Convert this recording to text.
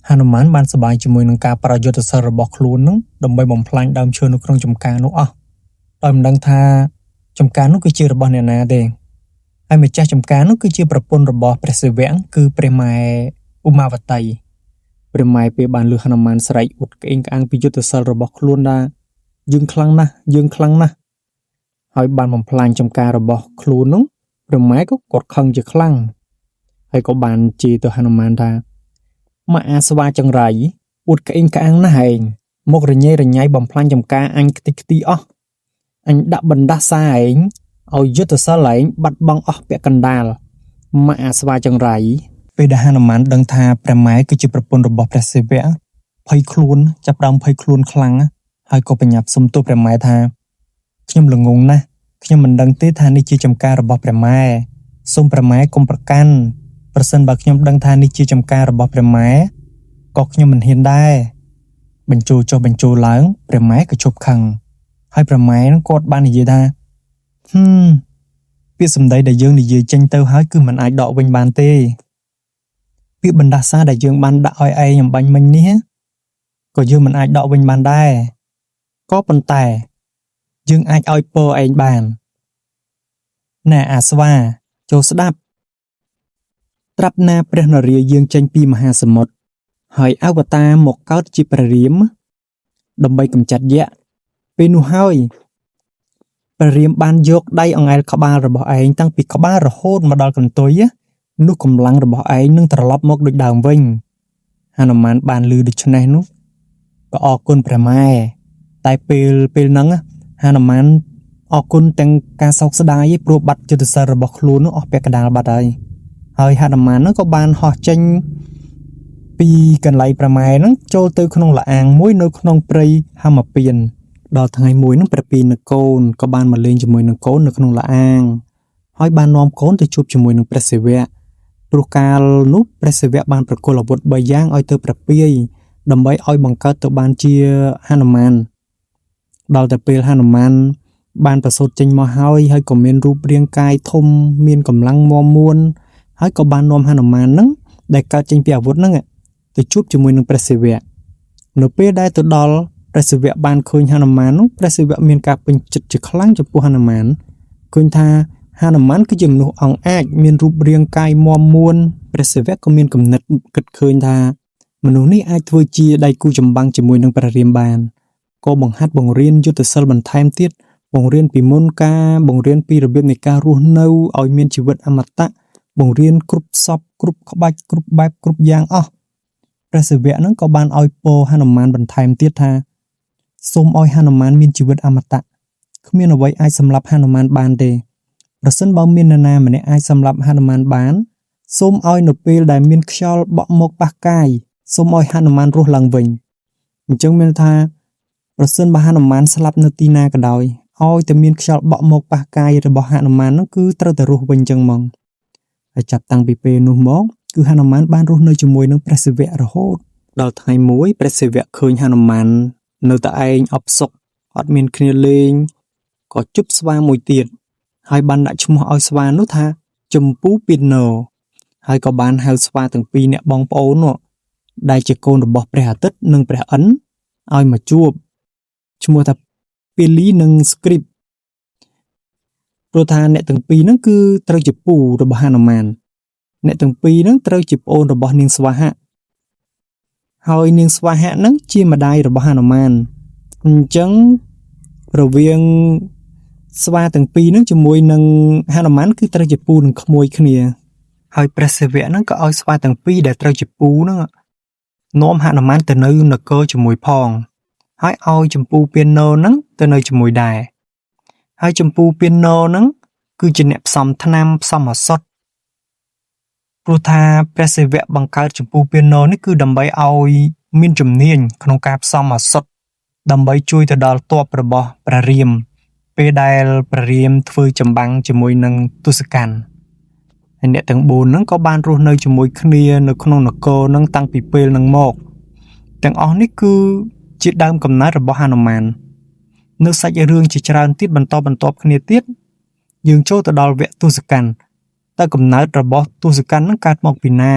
ហនុមានបានសប្បាយជាមួយនឹងការប្រយុទ្ធសិលរបស់ខ្លួននឹងដើម្បីបំផ្លាញដើមឈើនៅក្នុងចំការនោះអស់ដោយមិនដឹងថាចំការនោះគឺជារបស់អ្នកណាទេហើយម្ចាស់ចំការនោះគឺជាប្រពន្ធរបស់ព្រះសិវៈគឺព្រះម៉ែឧមាវតីព្រះម៉ែពេលបានលឺហនុមានស្រែកអួតក្អេងក្អាងពីយុទ្ធសិលរបស់ខ្លួនថាយើងខ្លាំងណាស់ហើយបានបំផ្លាញចំការរបស់ខ្លួននោះព្រះម៉ែក៏គាត់ខឹងជាខ្លាំងហើយក៏បានជេរទៅហនុមានថាមកអាស្វាចង្រៃអួតក្អេងក្អាងណាស់ហែងមករញ៉េរញ៉ៃបំផ្លាញចំការអញខ្ទេចខ្ទីអស់អញដាក់បណ្ដាសាឯងឲ្យយុទ្ធសិលឯងបាត់បង់អស់ពាក់កណ្ដាលមកអាស្វាចង្រៃពេលដែលហនុមានដឹងថាព្រះម៉ែគឺជាប្រពន្ធរបស់ព្រះសិវៈភ័យខ្លួនចាប់ដើមភ័យខ្លួនខ្លាំងហើយក៏បញ្ញាប់សុំទោសព្រះម៉ែថាខ្ញុំល្ងងណាស់ខ្ញុំមិនដឹងទេថានេះជាចំការរបស់ព្រះម៉ែសូមព្រះម៉ែកុំប្រកាន់ប្រសិនបើខ្ញុំដឹងថានេះជាចំការរបស់ព្រះម៉ែក៏ខ្ញុំមិនហ៊ានដែរបញ្ចូលចុះបញ្ចូលឡើងព្រះម៉ែក៏ជប់ខឹងហើយព្រះម៉ែនឹងគាត់បាននិយាយថាពាក្យសម្ដីដែលយើងនិយាយចេញទៅហើយគឺមិនអាចដកវិញបានទេពាក្យបណ្ដាសាដែលយើងបានដាក់ឲ្យឯងអំបញ្ញមិញនេះក៏យើងមិនអាចដកវិញបានដែរក៏ប៉ុន្តែយើងអាចឲ្យពរឯងបានណែអាស្វាចូលស្ដាប់ត្រាប់ណាព្រះនរាយាងចេញពីមហាសមុទ្រហើយអវតារមកកើតជាព្រះរាមដើម្បីកម្ចាត់យក្សពេលនោះហើយព្រះរាមបានយកដៃអង្អែលក្បាលរបស់ឯងតាំងពីក្បាលរហូតមកដល់កន្ទុយនោះកម្លាំងរបស់ឯងនឹងត្រឡប់មកដូចដើមវិញហនុមានបានឮដូច្នេះនោះក៏អរគុណព្រះម៉ែតែពេលហ្នឹងហនុមានអរគុណទាំងការសោកស្ដាយព្រោះបាត់យុទ្ធសាស្ត្ររបស់ខ្លួននោះអស់ពាក់កណ្ដាលបាត់ហើយហនុមាននោះក៏បានហោះចេញពីកន្លែងព្រះម៉ែហ្នឹងចូលទៅក្នុងលអាងមួយនៅក្នុងព្រៃហមពៀនដល់ថ្ងៃមួយហ្នឹងព្រះពីរនឹងកូនក៏បានមកលេងជាមួយនឹងកូននៅក្នុងលអាងហើយបាននាំកូនទៅជួបជាមួយនឹងព្រះសិវៈព្រោះកាលនោះព្រះសិវៈបានប្រគល់អាវុធ3យ៉ាងឲ្យទៅព្រះពាយដើម្បីឲ្យបង្កើតទៅបានជាហនុមានដល់តែពេលហនុមានបានប្រសូតចេញមកហើយក៏មានរូបរាងកាយធំមានកម្លាំងមាំមួនហើយក៏បាននាំហនុមានហ្នឹងដែលកើតចេញពីអាវុធហ្នឹងទៅជួបជាមួយនឹងព្រះសិវៈនៅពេលដែលទៅដល់ព្រះសិវៈបានឃើញហនុមាននោះព្រះសិវៈមានការពេញចិត្តជាខ្លាំងចំពោះហនុមានឃើញថាហនុមានគឺជាមនុស្សអង្អាចមានរូបរាងកាយមាំមួនព្រះសិវៈក៏មានគំនិតគិតឃើញថាមនុស្សនេះអាចធ្វើជាដៃគូចម្បាំងជាមួយនឹងព្រះរាមបានក៏បង្ហាត់បង្រៀនយុទ្ធសិលបន្ថែមទៀតបង្រៀនពីមុនការបង្រៀនពីរបៀបនៃការរស់នៅឲ្យមានជីវិតអមតៈបង្រៀនគ្រប់សពគ្រប់ក្បាច់គ្រប់បែបគ្រប់យ៉ាងអស់ព្រះសិវៈនឹងក៏បានឲ្យពរហនុមានបន្ថែមទៀតថាសូមឲ្យហនុមានមានជីវិតអមតៈគ្មានអ្វីអាចសម្លាប់ហនុមានបានទេប្រសិនបើមាននរណាម្នាក់អាចសម្លាប់ហនុមានបានសូមឲ្យនៅពេលដែលមានខ្យល់បក់មកប៉ះកាយសូមឲ្យហនុមានរស់ឡើងវិញអញ្ចឹងមានថាប្រសិនបើហនុមានស្លាប់នៅទីណាក៏ដោយឲ្យតែមានខ្យល់បក់មកប៉ះកាយរបស់ហនុមាននោះគឺត្រូវតែរស់វិញអញ្ចឹងហ្មងហើយចាប់តាំងពីពេលនោះមកគឺហនុមានបានរស់នៅជាមួយនឹងព្រះសិវៈរហូតដល់ថ្ងៃមួយព្រះសិវៈឃើញហនុមាននៅតែឯងអបសុកអត់មានគ្នាលេងក៏ជប់ស្វាមួយទៀតហើយបានដាក់ឈ្មោះឲ្យស្វានោះថាជំពូពីណូហើយក៏បានហៅស្វាទាំងពីរអ្នកបងប្អូននោះដែលជាកូនរបស់ព្រះអាទិត្យនិងព្រះឥន្ទឲ្យមកជួបឈ្មោះថាពីលីនិងស្គ្រីបព្រោះថាអ្នកទាំងពីរហ្នឹងគឺត្រូវជាពូរបស់ហនុមានអ្នកទាំងពីរហ្នឹងត្រូវជាប្អូនរបស់នាងស្វាហៈហើយនាងស្វាហៈហ្នឹងជាម្ដាយរបស់ហនុមានអញ្ចឹងរវាងស្វាទាំងពីរហ្នឹងជាមួយនឹងហនុមានគឺត្រូវជាពូនឹងក្មួយគ្នាហើយព្រះសិវៈហ្នឹងក៏ឲ្យស្វាទាំងពីរដែលត្រូវជាពូហ្នឹងនាំហនុមានទៅនៅនគរជាមួយផងហើយឲ្យចម្ពូពានណូហ្នឹងទៅនៅជាមួយដែរហើយចម្ពូពានណូហ្នឹងគឺជាអ្នកផ្សំថ្នាំផ្សំឱសថព្រោះថាព្រះសិវៈបង្កើតចម្ពូពានណូនេះគឺដើម្បីឲ្យមានជំនាញក្នុងការផ្សំឱសថដើម្បីជួយទៅដល់ទ័ពរបស់ព្រះរាមពេលដែលព្រះរាមធ្វើចម្បាំងជាមួយនឹងទុសកាន់ហើយអ្នកទាំង4ហ្នឹងក៏បានរស់នៅជាមួយគ្នានៅក្នុងនគរហ្នឹងតាំងពីពេលហ្នឹងមកទាំងអស់នេះគឺជាដើមកំណើតរបស់ហនុមាននៅសាច់រឿងជាច្រើនទៀតបន្តគ្នាទៀតយើងចូលទៅដល់វគ្គទុសកាន់តើកំណើតរបស់ទុសកាន់នឹងកើតមកពីណា